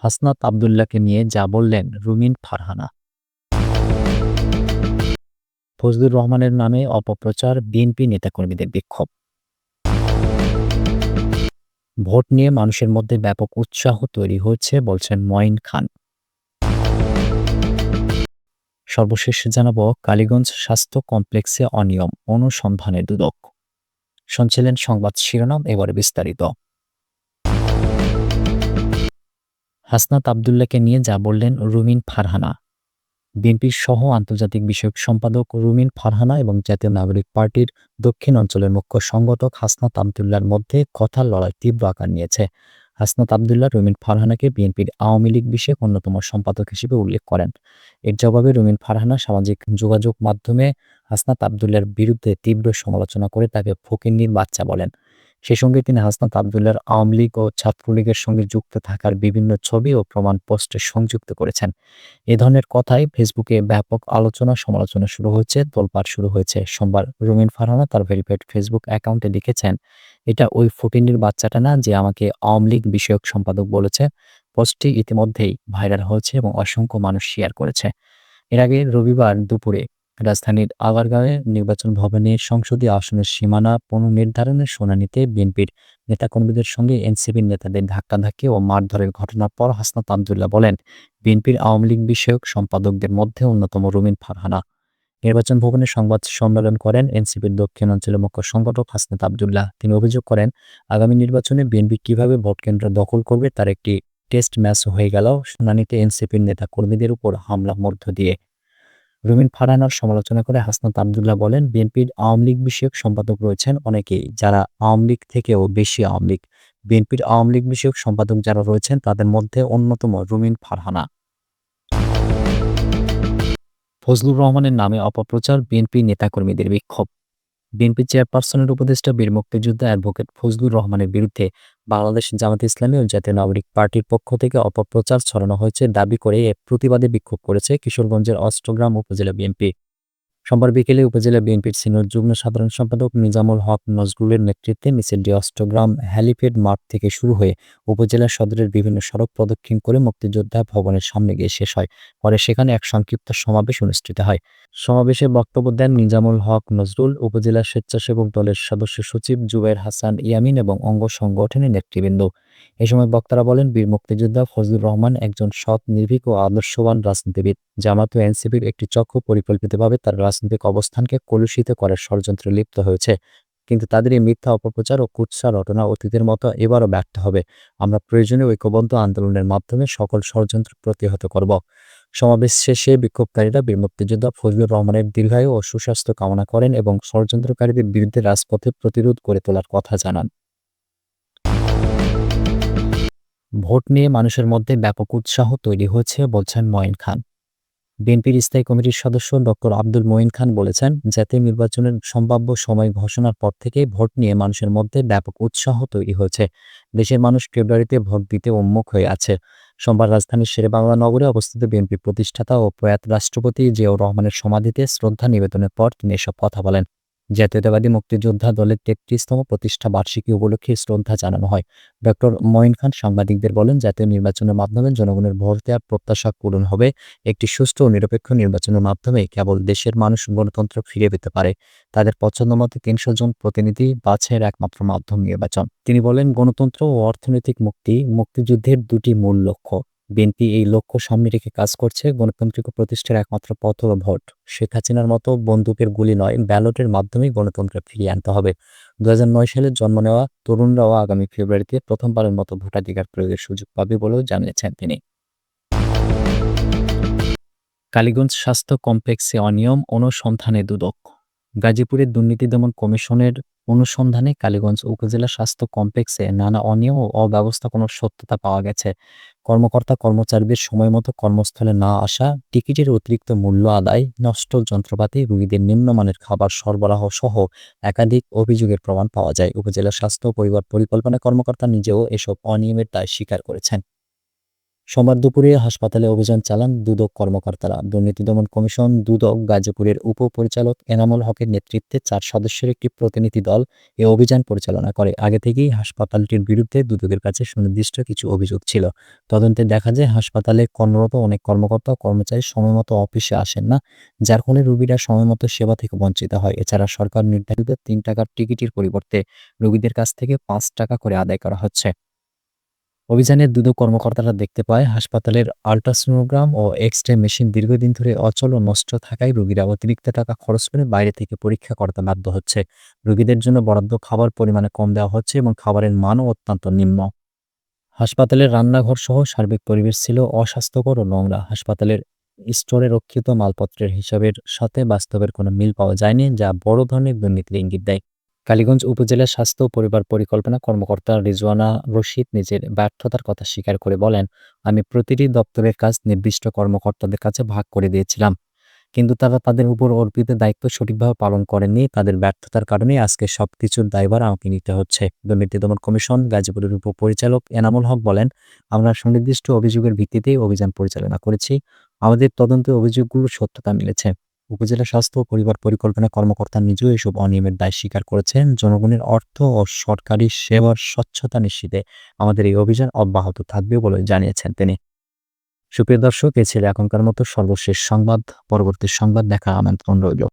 হাসনাত আব্দুল্লাহকে নিয়ে যা বললেন রুমিন ফারহানা। ফজলুর রহমানের নামে অপপ্রচার, বিএনপি নেতাকর্মীদের বিক্ষোভ। ভোট নিয়ে মানুষের মধ্যে ব্যাপক উৎসাহ তৈরি হয়েছে বলছেন মঈন খান। সর্বশেষ জানাবো কালীগঞ্জ স্বাস্থ্য কমপ্লেক্সে অনিয়ম, অনুসন্ধানে দুদক। শুনছিলেন সংবাদ শিরোনাম, এবারে বিস্তারিত। হাসনাত আব্দুল্লাহকে নিয়ে যা বললেন রুমিন ফারহানা। বিএনপির সহ আন্তর্জাতিক বিষয়ক সম্পাদক রুমিন ফারহানা এবং জাতীয় নাগরিক পার্টির দক্ষিণ অঞ্চলের মুখ্য সংগঠক হাসনাত আব্দুল্লাহর মধ্যে কথার লড়াই তীব্র আকার নিয়েছে। হাসনাত আব্দুল্লাহ রুমিন ফারহানাকে বিএনপির আওয়ামী লীগ বিষয়ক অন্যতম সম্পাদক হিসেবে উল্লেখ করেন। এর জবাবে রুমিন ফারহানা সামাজিক যোগাযোগ মাধ্যমে হাসনাত আব্দুল্লাহর বিরুদ্ধে তীব্র সমালোচনা করে তাকে ফকিন্নির বাচ্চা বলেন। সেই সঙ্গে তিনি হাসনাত আব্দুল্লাহর আওয়ামী লীগ ও ছাত্রলীগের সঙ্গে যুক্ত থাকার বিভিন্ন ছবি ও প্রমাণ পোস্টে সংযুক্ত করেছেন। এ ধরনের কথায় ফেসবুকে ব্যাপক আলোচনা সমালোচনা শুরু হয়েছে, তোলপাড় শুরু হয়েছে। সোমবার রুমিন ফারহানা তার ভেরিফাইড ফেসবুক অ্যাকাউন্টে লিখেছেন, এটা ওই ফকিন্নির বাচ্চাটা না যে আমাকে আওয়ামী লীগ বিষয়ক সম্পাদক বলেছে। পোস্টটি ইতিমধ্যেই ভাইরাল হয়েছে এবং অসংখ্য মানুষ শেয়ার করেছে। এর আগে রবিবার দুপুরে রাজধানীর আগারগাঁওয়ে নির্বাচন ভবনে সংসদীয় আসনের সীমানা পুনর্নির্ধারণের শুনানিতে বিএনপির নেতাকর্মীদের সঙ্গে এনসিপির নেতাদের ধাক্কাধাক্কি ও মারধরের ঘটনার পর হাসনাত আব্দুল্লাহ বলেন, বিএনপির আওয়ামী লীগ বিষয়ক সম্পাদকদের মধ্যে অন্যতম রুমিন ফারহানা। নির্বাচন ভবনে সংবাদ সম্মেলন করেন এনসিপির দক্ষিণ অঞ্চলের মুখ্য সংগঠক হাসনাত আব্দুল্লাহ। তিনি অভিযোগ করেন, আগামী নির্বাচনে বিএনপি কিভাবে ভোটকেন্দ্র দখল করবে তার একটি টেস্ট ম্যাচ হয়ে গেল শুনানিতে এনসিপির নেতা কর্মীদের উপর হামলা মধ্য দিয়ে। রুমিন ফারহানার সমালোচনা করে হাসনাত আব্দুল্লাহ বলেন, বিএনপির আওয়ামী লীগ বিষয়ক সম্পাদক রয়েছেন অনেকেই, যারা আওয়ামী লীগ থেকেও বেশি আওয়ামী লীগ। বিএনপির আওয়ামী লীগ বিষয়ক সম্পাদক যারা রয়েছেন তাদের মধ্যে অন্যতম রুমিন ফারহানা। ফজলুর রহমানের নামে অপপ্রচার, বিএনপি নেতাকর্মীদের বিক্ষোভ। বিএনপি চেয়ারপারসনের উপদেষ্টা বীর মুক্তিযোদ্ধা অ্যাডভোকেট ফজলুর রহমানের বিরুদ্ধে বাংলাদেশ জামায়াতে ইসলামী ও জাতীয় নাগরিক পার্টির পক্ষ থেকে অপপ্রচার ছড়ানো হয়েছে দাবি করে এর প্রতিবাদে বিক্ষোভ করেছে কিশোরগঞ্জের অষ্টগ্রাম উপজেলা বিএনপি। সোমবার বিকেলে উপজেলা বিএনপির সিনিয়র যুগ্ম সাধারণ সম্পাদক নিজামুল হক নজরুলের নেতৃত্বে মিছিলটি অষ্টগ্রাম হ্যালিপ্যাড মাঠ থেকে শুরু হয়ে উপজেলা সদরের বিভিন্ন সড়ক প্রদক্ষিণ করে মুক্তিযোদ্ধা ভবনের সামনে গিয়ে শেষ হয়। পরে সেখানে এক সংক্ষিপ্ত সমাবেশ অনুষ্ঠিত হয়। সমাবেশে বক্তব্য দেন নিজামুল হক নজরুল, উপজেলা স্বেচ্ছাসেবক দলের সদস্য সচিব জুবায়ের হাসান ইয়ামিন এবং অঙ্গ সংগঠনের নেতৃবৃন্দ। এ সময় বক্তারা বলেন, বীর মুক্তিযোদ্ধা ফজলুর রহমান একজন সৎ, নির্ভীক ও আদর্শবান রাজনীতিবিদ। জামাত ও এনসিপির একটি চক্র পরিকল্পিতভাবে তার রাজনৈতিক অবস্থানকে কলুষিত করার ষড়যন্ত্রে লিপ্ত হয়েছে, কিন্তু তাদের এই মিথ্যা অপপ্রচার ও কুৎসা রটনা অতীতের মতো এবারও ব্যর্থ হবে। আমরা প্রয়োজনীয় ঐক্যবদ্ধ আন্দোলনের মাধ্যমে সকল ষড়যন্ত্র প্রতিহত করব। সমাবেশ শেষে বিক্ষোভকারীরা বীর মুক্তিযোদ্ধা ফজলুর রহমানের দীর্ঘায়ু ও সুস্বাস্থ্য কামনা করেন এবং ষড়যন্ত্রকারীদের বিরুদ্ধে রাজপথে প্রতিরোধ করে তোলার কথা জানান। ভোট নিয়ে মানুষের মধ্যে ব্যাপক উৎসাহ তৈরি হয়েছে বলছেন মঈন খান। বিএনপির স্থায়ী কমিটির সদস্য ডক্টর আব্দুল মঈন খান বলেছেন, জাতীয় নির্বাচনের সম্ভাব্য সময় ঘোষণার পর থেকেই ভোট নিয়ে মানুষের মধ্যে ব্যাপক উৎসাহ তৈরি হয়েছে। দেশের মানুষ ফেব্রুয়ারিতে ভোট দিতে উন্মুখ হয়ে আছে। সোমবার রাজধানীর শেরেবাংলা নগরে অবস্থিত বিএনপি প্রতিষ্ঠাতা ও প্রয়াত রাষ্ট্রপতি জিয়াউর রহমানের সমাধিতে শ্রদ্ধা নিবেদনের পর তিনি এসব কথা বলেন। জাতীয়তাবাদী মুক্তিযোদ্ধা দলের ৩৩তম প্রতিষ্ঠা বার্ষিকী উপলক্ষে শ্রদ্ধা জানানো হয়। ডক্টর মঈন খান সাংবাদিকদের বলেন, জাতীয় নির্বাচনের মাধ্যমে জনগণের ভোট দেওয়ার প্রত্যাশা পূরণ হবে। একটি সুষ্ঠু ও নিরপেক্ষ নির্বাচনের মাধ্যমে কেবল দেশের মানুষ গণতন্ত্র ফিরে পেতে পারে। তাদের পছন্দমতো ৩০০ জন প্রতিনিধি বাছাইয়ের একমাত্র মাধ্যম নির্বাচন। তিনি বলেন, গণতন্ত্র ও অর্থনৈতিক মুক্তি মুক্তিযুদ্ধের দুটি মূল লক্ষ্য। বিএনপি এই লক্ষ্য সামনে রেখে কাজ করছে। গণতান্ত্রিক প্রতিষ্ঠার একমাত্র পথ হলো ভোট। শেখ হাসিনার মতো বন্দুকের গুলি নয়, ব্যালটের মাধ্যমেই গণতন্ত্র ফিরিয়ে আনতে হবে। ২০০৯ সালে জন্ম নেওয়া তরুণরাও আগামী ফেব্রুয়ারিতে প্রথমবারের মতো ভোটাধিকার প্রয়োগের সুযোগ পাবে বলেও জানিয়েছেন তিনি। কালীগঞ্জ স্বাস্থ্য কমপ্লেক্সে অনিয়ম, অনুসন্ধানে দুদক। গাজীপুরের দুর্নীতি দমন কমিশনের অনুসন্ধানে কালীগঞ্জ উপজেলা স্বাস্থ্য কমপ্লেক্সে নানা অনিয়ম ও অব্যবস্থাপনার সত্যতা পাওয়া গেছে। কর্মকর্তা কর্মচারীদের সময়মতো কর্মস্থলে না আসা, টিকিটের অতিরিক্ত মূল্য আদায়, নষ্ট যন্ত্রপাতি, রোগীদের নিম্নমানের খাবার সরবরাহ সহ একাধিক অভিযোগের প্রমাণ পাওয়া যায়। উপজেলা স্বাস্থ্য ও পরিবার পরিকল্পনা কর্মকর্তা নিজেও এসব অনিয়মের দায় স্বীকার করেছেন। সোমবার দুপুরে হাসপাতালে অভিযান চালান দুদক কর্মকর্তারা। দুর্নীতি দমন কমিশন, দুদক, গাজীপুরের উপপরিচালক এনামুল হকের নেতৃত্বে ৪ সদস্যের একটি প্রতিনিধি দল এ অভিযান পরিচালনা করে। আগে থেকেই হাসপাতালটির বিরুদ্ধে দুদকের কাছে সুনির্দিষ্ট কিছু অভিযোগ ছিল। তদন্তে দেখা যায় হাসপাতালে কর্মরত অনেক কর্মকর্তা ও কর্মচারী সময়মতো অফিসে আসেন না, যার ফলে রোগীরা সময়মতো সেবা থেকে বঞ্চিত হয়। এছাড়া সরকার নির্ধারিত ৩ টাকার টিকিটের পরিবর্তে রোগীদের কাছ থেকে ৫ টাকা করে আদায় করা হচ্ছে। অভিযানে দুদক কর্মকর্তারা দেখতে পায় হাসপাতালের আল্ট্রাসোনোগ্রাম ও এক্স-রে মেশিন দীর্ঘদিন ধরে অচল ও নষ্ট থাকায় রোগীরা অতিরিক্ত টাকা খরচ করে বাইরে থেকে পরীক্ষা করতে বাধ্য হচ্ছে। রোগীদের জন্য বরাদ্দ খাবার পরিমাণে কম দেওয়া হচ্ছে এবং খাবারের মানও অত্যন্ত নিম্ন। হাসপাতালের রান্নাঘর সহ সার্বিক পরিবেশ ছিল অস্বাস্থ্যকর ও নোংরা। হাসপাতালের স্টোরে রক্ষিত মালপত্রের হিসাবের সাথে বাস্তবের কোনো মিল পাওয়া যায়নি, যা বড় ধরনের দুর্নীতির ইঙ্গিত দেয়। কালীগঞ্জ উপজেলা স্বাস্থ্য ও পরিবার পরিকল্পনা কর্মকর্তা রিজওয়ানা রশিদ নিজের ব্যর্থতার কথা স্বীকার করে বলেন, আমি প্রতিটি দপ্তরের কাজ নির্দিষ্ট কর্মকর্তাদের কাছে ভাগ করে দিয়েছিলাম, কিন্তু তারা তাদের উপর অর্পিত দায়িত্ব সঠিকভাবে পালন করেননি। তাদের ব্যর্থতার কারণেই আজকে সবকিছুর দায়ভার আমাকে নিতে হচ্ছে। দুর্নীতি দমন কমিশন গাজীপুরের উপপরিচালক এনামুল হক বলেন, আমরা সুনির্দিষ্ট অভিযোগের ভিত্তিতেই অভিযান পরিচালনা করেছি। আমাদের তদন্তে অভিযোগগুলোর সত্যতা মিলেছে। উপজেলা স্বাস্থ্য ও পরিবার পরিকল্পনা কর্মকর্তা নিজেও এসব অনিয়মের দায় স্বীকার করেছেন। জনগণের অর্থ ও সরকারি সেবার স্বচ্ছতা নিশ্চিতে আমাদের এই অভিযান অব্যাহত থাকবে বলে জানিয়েছেন তিনি। সুপ্রিয় দর্শক, এ ছিল এখনকার মতো সর্বশেষ সংবাদ। পরবর্তী সংবাদ দেখার আমন্ত্রণ রইল।